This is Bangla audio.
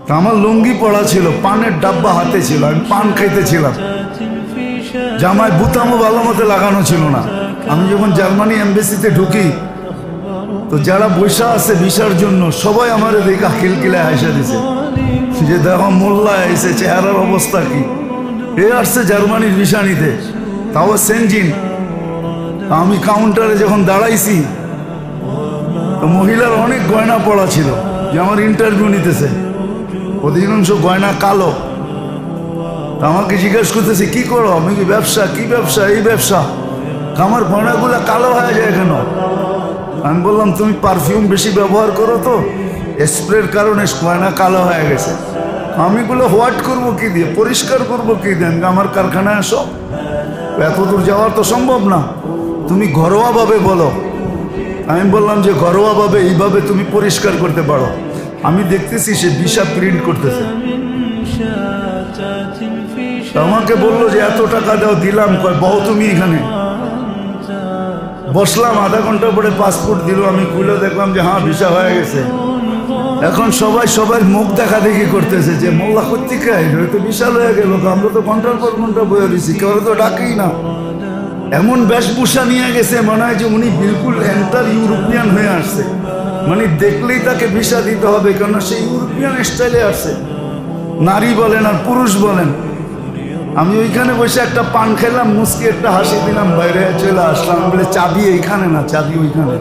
তা আমার লুঙ্গি পড়া ছিল, পানের ডাব্বা হাতে ছিল, আমি পান খাইতেছিলাম। জামায় বুতামও ভালো মতো লাগানো ছিল না। আমি যখন জার্মানি এমবেসিতে ঢুকি তো যারা বৈশা আছে ভিসার জন্য সবাই আমার দেখা খিলখিলায় হাসা দিছে যে দেখো মোল্লা এসে, চেহারার অবস্থা কি, এ আসছে জার্মানির ভিসা নিতে, তাও সেনজিন। আমি কাউন্টারে যখন দাঁড়াইছি তো মহিলার অনেক গয়না পড়া ছিল, যে আমার ইন্টারভিউ নিতেছে, অধিকাংশ গয়না কালো। তা আমাকে জিজ্ঞেস করতেছে কি করো, আমি কি ব্যবসা, কি ব্যবসা, এই ব্যবসা, আমার গয়নাগুলো কালো হয়ে যায় কেন? আমি বললাম তুমি পারফিউম বেশি ব্যবহার করো তো স্প্রের কারণে গয়না কালো হয়ে গেছে। আমিগুলো হোয়াট করবো কি দিয়ে, পরিষ্কার করবো কি দিয়ে? আমার কারখানায় আসো, এত দূর যাওয়ার তো সম্ভব না, তুমি ঘরোয়াভাবে বলো। আমি বললাম যে ঘরোয়াভাবে এইভাবে তুমি পরিষ্কার করতে পারো। আমি দেখতেছি সে ভিসা প্রিন্ট করতেছে। আমাকে বললো যে এত টাকা দাও, দিলাম, কয় বহু তুমি এখানে। বসলাম, আধা ঘন্টা পরে পাসপোর্ট দিল, আমি খুলে দেখলাম যে হ্যাঁ ভিসা হয়ে গেছে। এখন সবাই সবার মুখ দেখা দেখি করতেছে যে মোল্লা কর্তিকায় তো বিশাল হয়ে গেল, আমরা তো ঘন্টার পর ঘন্টা বয়ে দিছি, কেউ তো ডাকেই না। এমন বেশভূষা নিয়ে গেছে, মনে হয় যে উনি বিলকুল এন্টার ইউরোপিয়ান হয়ে আসছে, মানে দেখলেই তাকে ভিসা দিতে হবে, কেননা সে ইউরোপিয়ান স্টাইলে আসছে, নারী বলেন আর পুরুষ বলেন। আমি ওইখানে বসে একটা পান খেলাম, মুসকে একটা হাসি দিলাম, বাইরে চলে আসলাম। বলে চাবি এইখানে না, চাবি ওইখানে।